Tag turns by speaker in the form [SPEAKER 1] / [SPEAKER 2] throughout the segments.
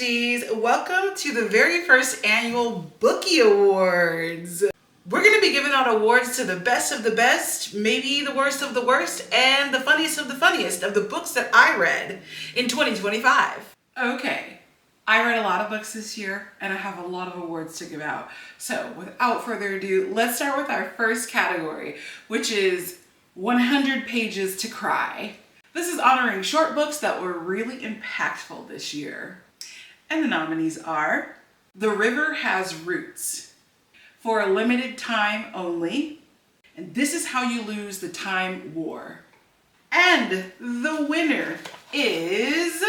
[SPEAKER 1] besties. Welcome to the very first annual Bookie Awards. We're going to be giving out awards to the best of the best, maybe the worst of the worst, and the funniest of the books that I read in 2025. Okay, I read a lot of books this year and I have a lot of awards to give out. So without further ado, let's start with our first category, which is 100 Pages to Cry. This is honoring short books that were really impactful this year. And the nominees are The River Has Roots, For a Limited Time Only, and This Is How You Lose the Time War. And the winner is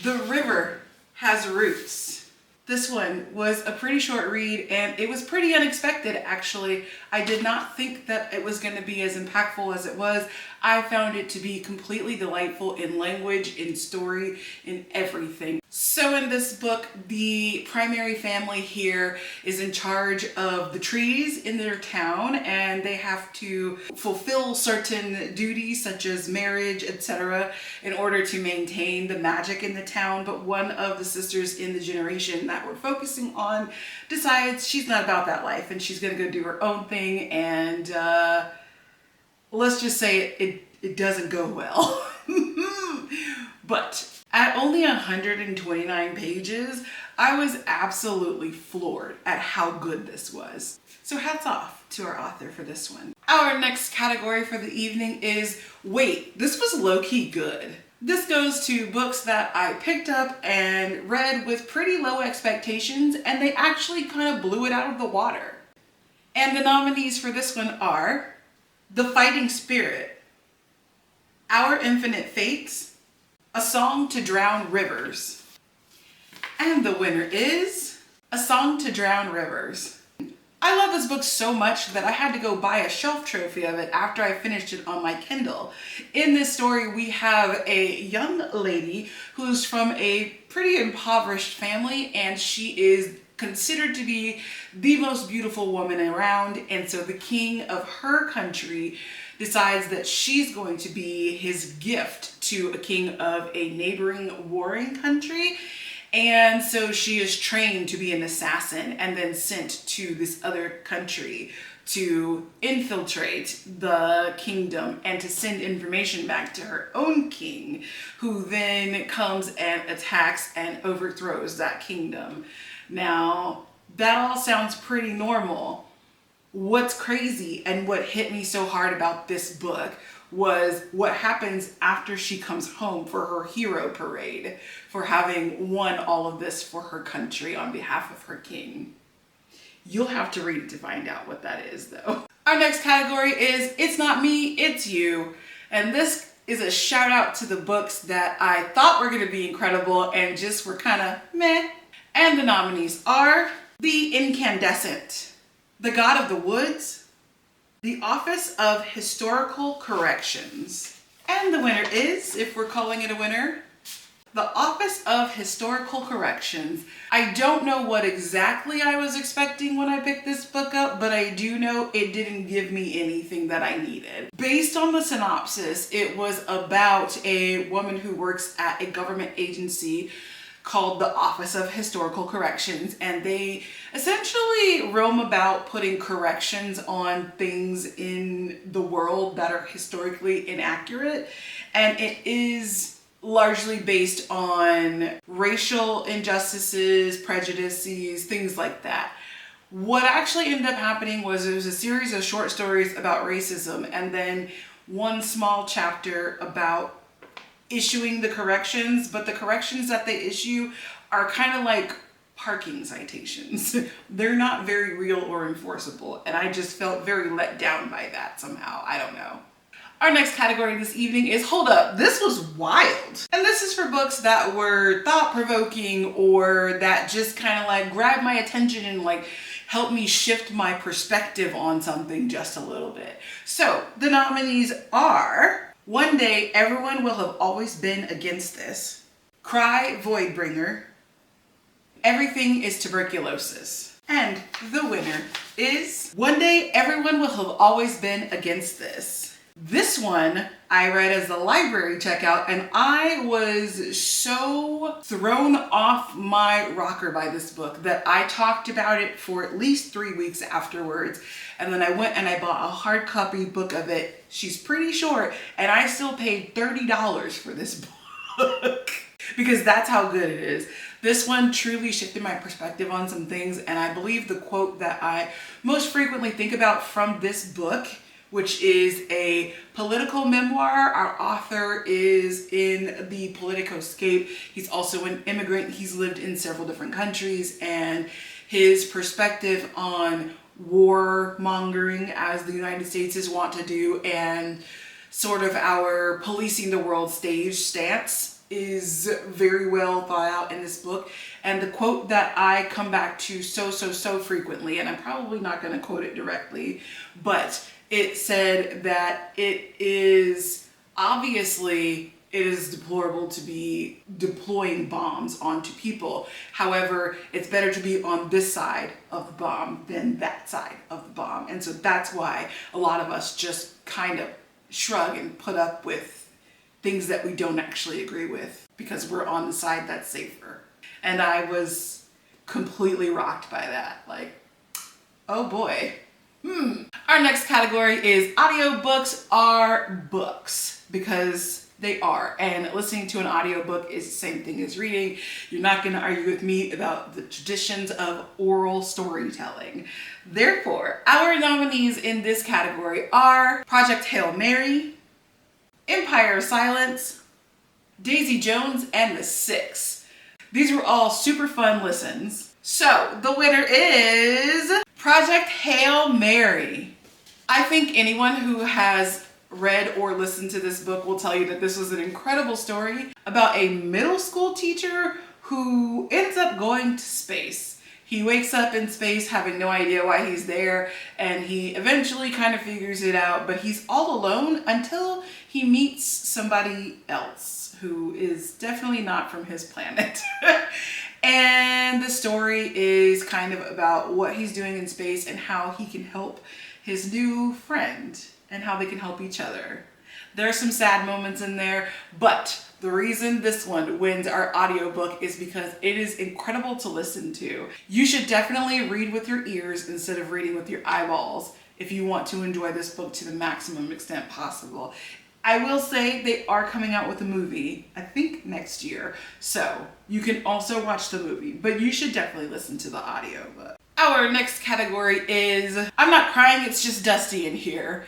[SPEAKER 1] The River Has Roots. This one was a pretty short read and it was pretty unexpected actually. I did not think that it was going to be as impactful as it was. I found it to be completely delightful in language, in story, in everything. So in this book, the primary family here is in charge of the trees in their town and they have to fulfill certain duties such as marriage, etc. in order to maintain the magic in the town. But one of the sisters in the generation that we're focusing on decides she's not about that life and she's gonna go do her own thing, and let's just say it doesn't go well. But at only 129 pages, I was absolutely floored at how good this was. So hats off to our author for this one. Our next category for the evening is wait, this was low-key good. This goes to books that I picked up and read with pretty low expectations and they actually kind of blew it out of the water. And the nominees for this one are The Fighting Spirit, Our Infinite Fates, A Song to Drown Rivers. And the winner is A Song to Drown Rivers. I love this book so much that I had to go buy a shelf trophy of it after I finished it on my Kindle. In this story, we have a young lady who's from a pretty impoverished family and she is considered to be the most beautiful woman around, and so the king of her country decides that she's going to be his gift to a king of a neighboring warring country. And so she is trained to be an assassin and then sent to this other country to infiltrate the kingdom and to send information back to her own king, who then comes and attacks and overthrows that kingdom. Now, that all sounds pretty normal. What's crazy and what hit me so hard about this book was what happens after she comes home for her hero parade for having won all of this for her country on behalf of her king. You'll have to read it to find out what that is though. Our next category is It's Not Me, It's You. And this is a shout out to the books that I thought were going to be incredible and just were kind of meh. And the nominees are The Incandescent, The God of the Woods, The Office of Historical Corrections. And the winner is, if we're calling it a winner, The Office of Historical Corrections. I don't know what exactly I was expecting when I picked this book up, but I do know it didn't give me anything that I needed. Based on the synopsis, it was about a woman who works at a government agency called the Office of Historical Corrections, and they essentially roam about putting corrections on things in the world that are historically inaccurate, and it is largely based on racial injustices, prejudices, things like that. What actually ended up happening was it was a series of short stories about racism and then one small chapter about issuing the corrections, but the corrections that they issue are kind of like parking citations. They're not very real or enforceable, and I just felt very let down by that somehow. I don't know. Our next category this evening is Hold Up, This Was Wild. And this is for books that were thought-provoking or that just kind of like grabbed my attention and like helped me shift my perspective on something just a little bit. So the nominees are One Day Everyone Will Have Always Been Against This, Cry Voidbringer, Everything is Tuberculosis. And the winner is One Day Everyone Will Have Always Been Against This. This one I read as the library checkout, and I was so thrown off my rocker by this book that I talked about it for at least 3 weeks afterwards. And then I went and I bought a hard copy book of it. She's pretty short, and I still paid $30 for this book because that's how good it is. This one truly shifted my perspective on some things, and I believe the quote that I most frequently think about from this book, which is a political memoir. Our author is in the politicoscape. He's also an immigrant. He's lived in several different countries, and his perspective on warmongering, as the United States is wont to do, and sort of our policing the world stage stance is very well thought out in this book. And the quote that I come back to so frequently, and I'm probably not going to quote it directly, but it said that it is deplorable to be deploying bombs onto people. However, it's better to be on this side of the bomb than that side of the bomb. And so that's why a lot of us just kind of shrug and put up with things that we don't actually agree with because we're on the side that's safer. And I was completely rocked by that. Like, oh boy. Our next category is audiobooks are books, because they are. And listening to an audiobook is the same thing as reading. You're not going to argue with me about the traditions of oral storytelling. Therefore, our nominees in this category are Project Hail Mary, Empire of Silence, Daisy Jones, and The Six. These were all super fun listens. So the winner is Project Hail Mary. I think anyone who has read or listened to this book will tell you that this was an incredible story about a middle school teacher who ends up going to space. He wakes up in space having no idea why he's there, and he eventually kind of figures it out, but he's all alone until he meets somebody else who is definitely not from his planet. And the story is kind of about what he's doing in space and how he can help his new friend and how they can help each other. There are some sad moments in there, but the reason this one wins our audiobook is because it is incredible to listen to. You should definitely read with your ears instead of reading with your eyeballs if you want to enjoy this book to the maximum extent possible. I will say they are coming out with a movie, I think next year, so you can also watch the movie, but you should definitely listen to the audiobook. Our next category is I'm not crying, it's just dusty in here,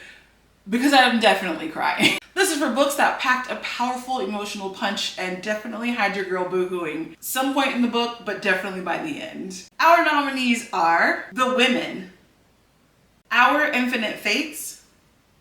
[SPEAKER 1] because I'm definitely crying. This is for books that packed a powerful emotional punch and definitely had your girl boo-hooing some point in the book, but definitely by the end. Our nominees are The Women, Our Infinite Fates,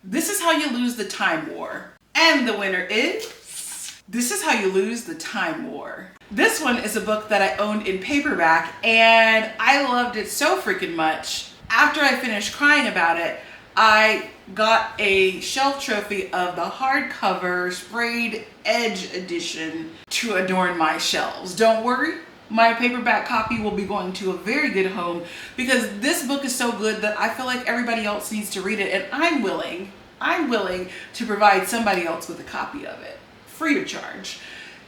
[SPEAKER 1] This Is How You Lose the Time War, and the winner is This Is How You Lose the Time War. This one is a book that I owned in paperback, and I loved it so freaking much. After I finished crying about it, I got a shelf trophy of the hardcover sprayed edge edition to adorn my shelves. Don't worry, my paperback copy will be going to a very good home because this book is so good that I feel like everybody else needs to read it, and I'm willing to provide somebody else with a copy of it, free of charge.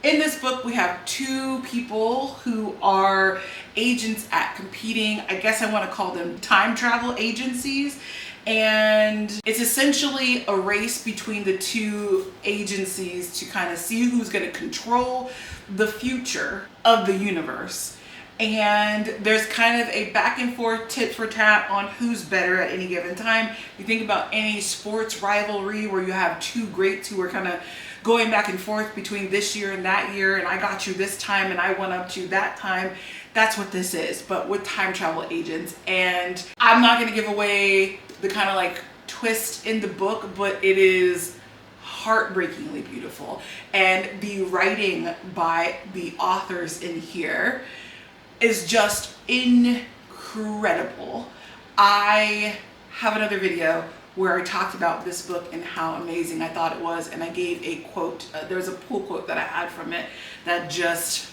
[SPEAKER 1] In this book, we have two people who are agents at competing, I guess I want to call them time travel agencies. And it's essentially a race between the two agencies to kind of see who's going to control the future of the universe. And there's kind of a back and forth tit for tat on who's better at any given time. You think about any sports rivalry where you have two greats who are kind of going back and forth between this year and that year, and I got you this time and I went up to you that time. That's what this is, but with time travel agents. And I'm not going to give away the kind of like twist in the book, but it is heartbreakingly beautiful. And the writing by the authors in here is just incredible. I have another video where I talked about this book and how amazing I thought it was, and I gave a quote. There was a pull quote that I had from it that just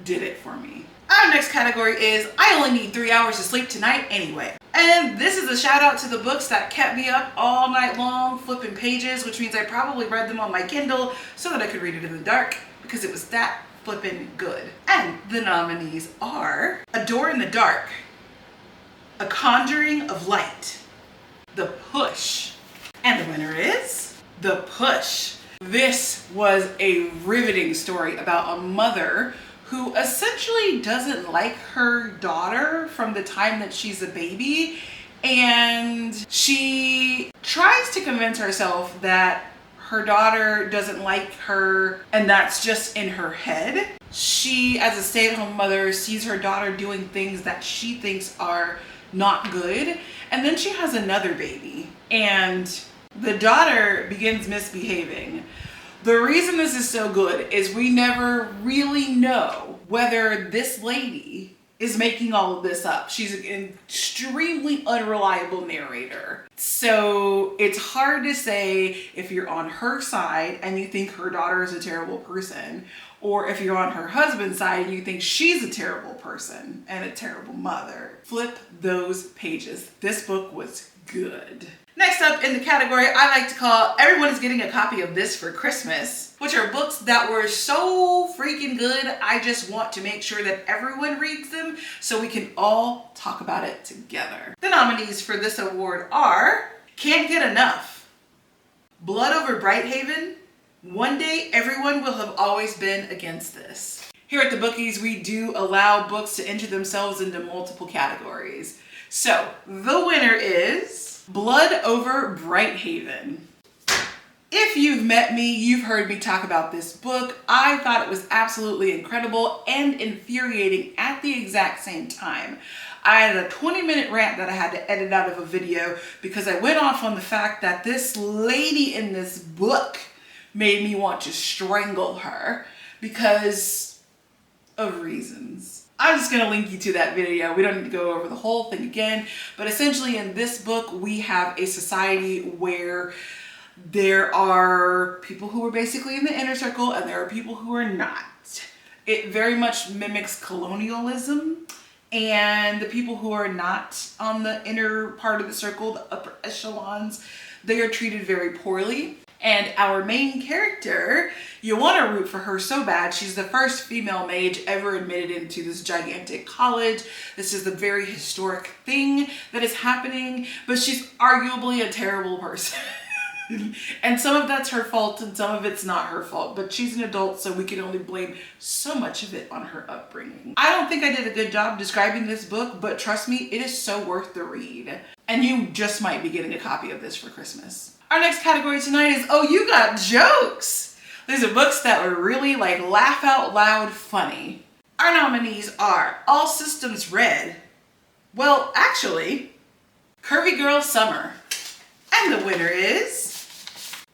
[SPEAKER 1] did it for me. Our next category is I only need 3 hours of sleep tonight anyway. And this is a shout out to the books that kept me up all night long flipping pages, which means I probably read them on my Kindle so that I could read it in the dark because it was that flipping good. And the nominees are A Door in the Dark, A Conjuring of Light, The Push, and the winner is The Push. This was a riveting story about a mother who essentially doesn't like her daughter from the time that she's a baby, and she tries to convince herself that her daughter doesn't like her and that's just in her head. She, as a stay-at-home mother, sees her daughter doing things that she thinks are not good, and then she has another baby and the daughter begins misbehaving. The reason this is so good is we never really know whether this lady is making all of this up. She's an extremely unreliable narrator. So it's hard to say if you're on her side and you think her daughter is a terrible person, or if you're on her husband's side and you think she's a terrible person and a terrible mother. Flip those pages. This book was good. Next up in the category I like to call Everyone is Getting a Copy of This for Christmas, which are books that were so freaking good, I just want to make sure that everyone reads them so we can all talk about it together. The nominees for this award are Can't Get Enough, Blood Over Brighthaven, One Day Everyone Will Have Always Been Against This. Here at the Bookies, we do allow books to enter themselves into multiple categories. So the winner is Blood Over Brighthaven. If you've met me, you've heard me talk about this book. I thought it was absolutely incredible and infuriating at the exact same time. I had a 20-minute rant that I had to edit out of a video because I went off on the fact that this lady in this book made me want to strangle her because of reasons. I'm just going to link you to that video. We don't need to go over the whole thing again, but essentially in this book we have a society where there are people who are basically in the inner circle and there are people who are not. It very much mimics colonialism, and the people who are not on the inner part of the circle, the upper echelons, they are treated very poorly. And our main character, you want to root for her so bad. She's the first female mage ever admitted into this gigantic college. This is a very historic thing that is happening, but she's arguably a terrible person. And some of that's her fault and some of it's not her fault, but she's an adult, so we can only blame so much of it on her upbringing. I don't think I did a good job describing this book, but trust me, it is so worth the read. And you just might be getting a copy of this for Christmas. Our next category tonight is Oh, You Got Jokes. These are books that were really like laugh out loud funny. Our nominees are All Systems Red. Well, actually, Curvy Girl Summer. And the winner is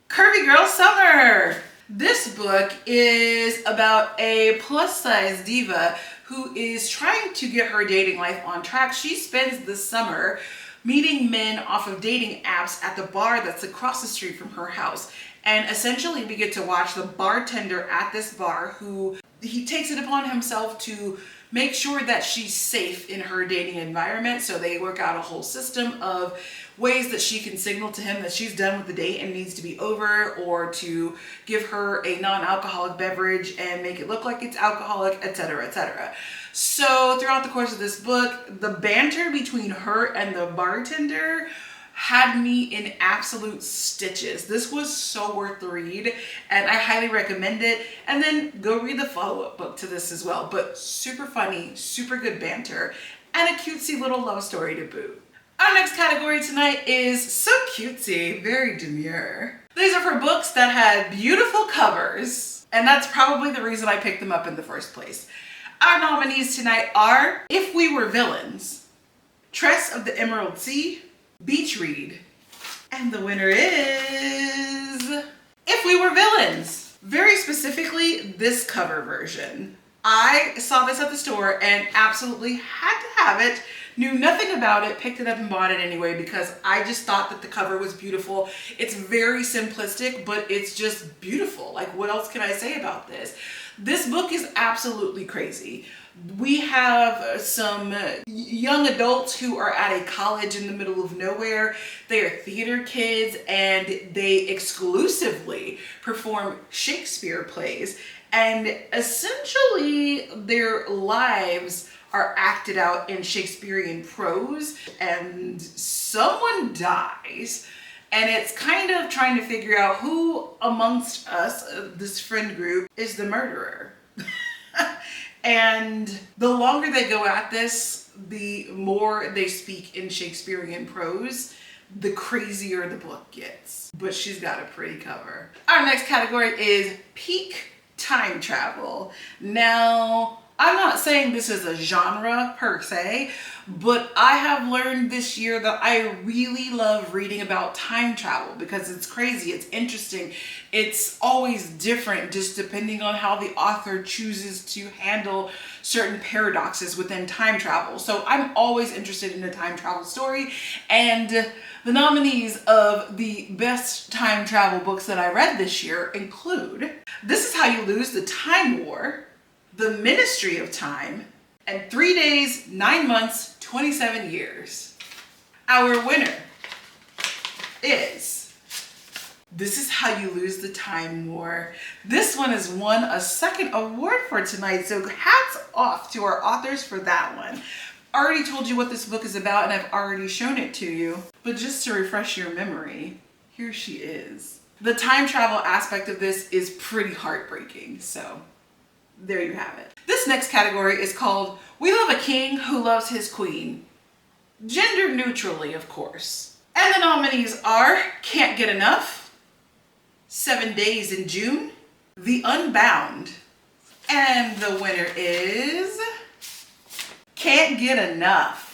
[SPEAKER 1] Curvy Girl Summer. This book is about a plus-size diva who is trying to get her dating life on track. She spends the summer meeting men off of dating apps at the bar that's across the street from her house. And essentially we get to watch the bartender at this bar who he takes it upon himself to make sure that she's safe in her dating environment. So they work out a whole system of ways that she can signal to him that she's done with the date and needs to be over, or to give her a non-alcoholic beverage and make it look like it's alcoholic, etc., etc. So throughout the course of this book, the banter between her and the bartender had me in absolute stitches. This was so worth the read and I highly recommend it. And then go read the follow-up book to this as well. But super funny, super good banter, and a cutesy little love story to boot. Our next category tonight is so cutesy, very demure. These are for books that had beautiful covers, and that's probably the reason I picked them up in the first place. Our nominees tonight are If We Were Villains, Tress of the Emerald Sea, Beach Read, and the winner is If We Were Villains. Very specifically, this cover version. I saw this at the store and absolutely had to have it. Knew nothing about it, picked it up and bought it anyway because I just thought that the cover was beautiful. It's very simplistic, but it's just beautiful. Like, what else can I say about this? This book is absolutely crazy. We have some young adults who are at a college in the middle of nowhere. They are theater kids and they exclusively perform Shakespeare plays. And essentially their lives are acted out in Shakespearean prose, and someone dies. And it's kind of trying to figure out who amongst us, this friend group, is the murderer. And the longer they go at this, the more they speak in Shakespearean prose, the crazier the book gets. But she's got a pretty cover. Our next category is peak time travel. Now, I'm not saying this is a genre per se, but I have learned this year that I really love reading about time travel because it's crazy, it's interesting, it's always different just depending on how the author chooses to handle certain paradoxes within time travel. So I'm always interested in a time travel story, and the nominees of the best time travel books that I read this year include This Is How You Lose the Time War, The Ministry of Time, and 3 Days, 9 Months, 27 Years. Our winner is This Is How You Lose the Time War. This one has won a second award for tonight, so hats off to our authors for that one. I already told you what this book is about and I've already shown it to you, but just to refresh your memory, here she is. The time travel aspect of this is pretty heartbreaking, so there you have it. This next category is called We Love a King Who Loves His Queen. Gender neutrally, of course. And the nominees are Can't Get Enough, 7 Days in June, The Unbound, and the winner is Can't Get Enough.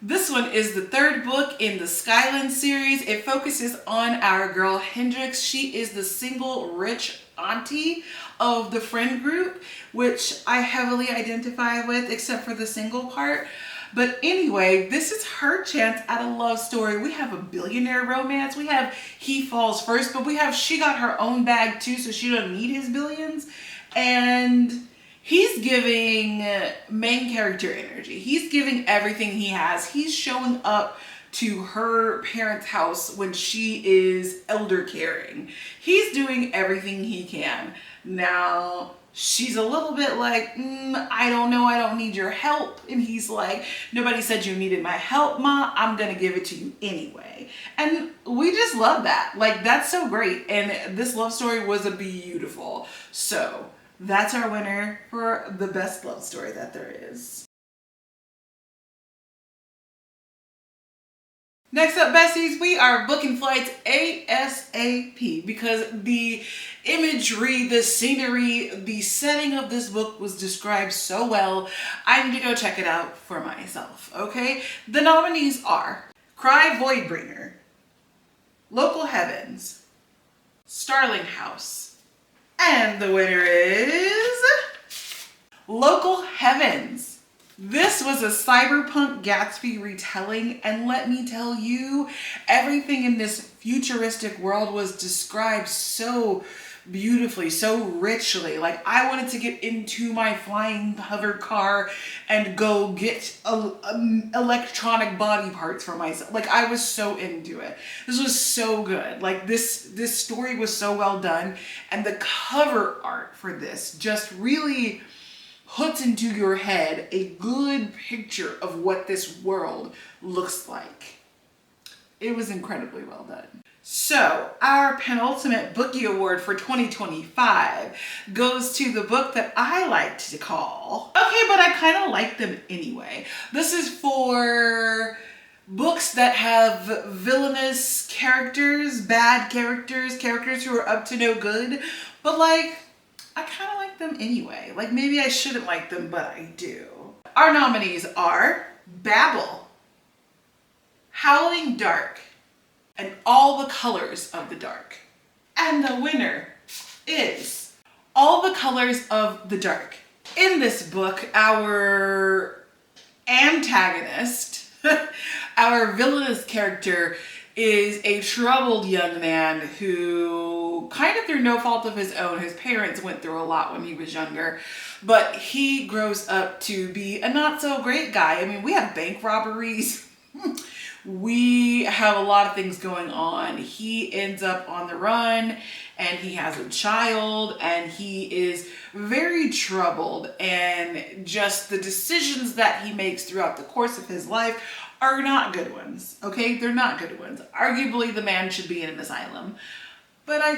[SPEAKER 1] This one is the third book in the Skyland series. It focuses on our girl Hendrix. She is the single rich auntie of the friend group, which I heavily identify with except for the single part. But anyway, this is her chance at a love story. We have a billionaire romance. We have he falls first, but we have she got her own bag too, so she doesn't need his billions. And he's giving main character energy. He's giving everything he has. He's showing up to her parents' house when she is elder caring. He's doing everything he can. Now, she's a little bit like, I don't know, I don't need your help. And he's like, nobody said you needed my help, Ma. I'm gonna give it to you anyway. And we just love that. Like, that's so great. And this love story was a beautiful. So that's our winner for the best love story that there is. Next up, besties, we are booking flights ASAP because the imagery, the scenery, the setting of this book was described so well. I need to go check it out for myself, okay? The nominees are Cry Voidbringer, Local Heavens, Starling House, and the winner is Local Heavens. This was a cyberpunk Gatsby retelling, and let me tell you, everything in this futuristic world was described so beautifully, so richly. Like, I wanted to get into my flying hover car and go get electronic body parts for myself. Like, I was so into it. This was so good. Like, this story was so well done, and the cover art for this just really puts into your head a good picture of what this world looks like. It was incredibly well done. So, our penultimate Bookie Award for 2025 goes to the book that I like to call, okay, but I kind of like them anyway. This is for books that have villainous characters, bad characters, characters who are up to no good, but like, I kind of like them anyway. Like, maybe I shouldn't like them, but I do. Our nominees are Babel, Howling Dark, and All the Colors of the Dark. And the winner is All the Colors of the Dark. In this book, our antagonist, our villainous character, is a troubled young man who, kind of through no fault of his own, his parents went through a lot when he was younger, but he grows up to be a not so great guy. I mean, we have bank robberies. We have a lot of things going on. He ends up on the run and he has a child and he is very troubled, and just the decisions that he makes throughout the course of his life are not good ones. Okay, they're not good ones. Arguably the man should be in an asylum, but I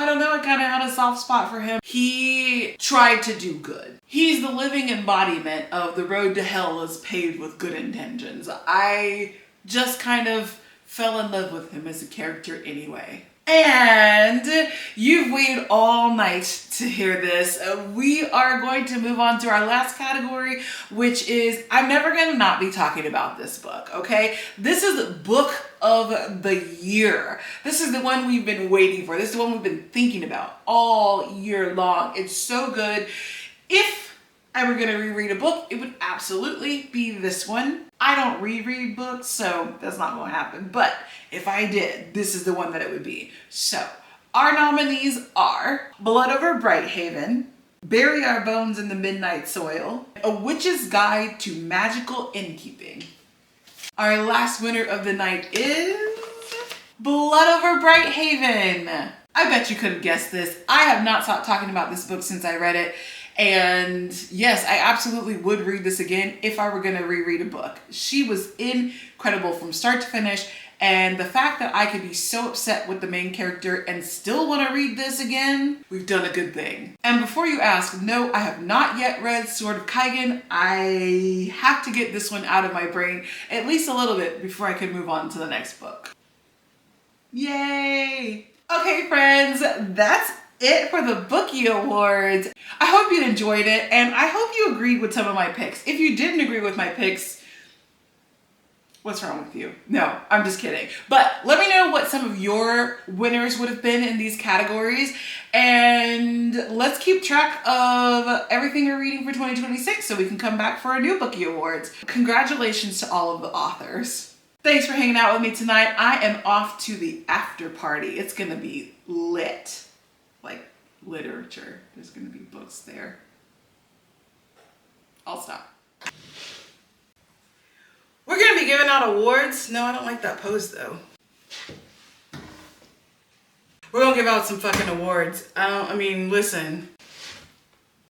[SPEAKER 1] don't know, I kind of had a soft spot for him. He tried to do good. He's the living embodiment of the road to hell is paved with good intentions. I just kind of fell in love with him as a character anyway. And you've waited all night to hear this. We are going to move on to our last category, which is, I'm never going to not be talking about this book, okay? This is Book of the Year. This is the one we've been waiting for. This is the one we've been thinking about all year long. It's so good. If I were going to reread a book, it would absolutely be this one. I don't reread books, so that's not going to happen. But if I did, this is the one that it would be. So, our nominees are Blood Over Brighthaven, Bury Our Bones in the Midnight Soil, A Witch's Guide to Magical Innkeeping. Our last winner of the night is Blood Over Brighthaven. I bet you couldn't guess this. I have not stopped talking about this book since I read it. And yes, I absolutely would read this again if I were going to reread a book. She was incredible from start to finish. And the fact that I could be so upset with the main character and still want to read this again, we've done a good thing. And before you ask, no, I have not yet read Sword of Kaigen. I have to get this one out of my brain at least a little bit before I can move on to the next book. Yay! Okay, friends, that's it for the Bookie Awards. I hope you enjoyed it, and I hope you agreed with some of my picks. If you didn't agree with my picks, what's wrong with you? No, I'm just kidding. But let me know what some of your winners would have been in these categories, and let's keep track of everything we're reading for 2026 so we can come back for a new Bookie Awards. Congratulations to all of the authors. Thanks for hanging out with me tonight. I am off to the after party. It's gonna be lit. Like literature. There's gonna be books there. I'll stop. We're gonna be giving out awards. No, I don't like that pose though. We're gonna give out some fucking awards. I mean, listen.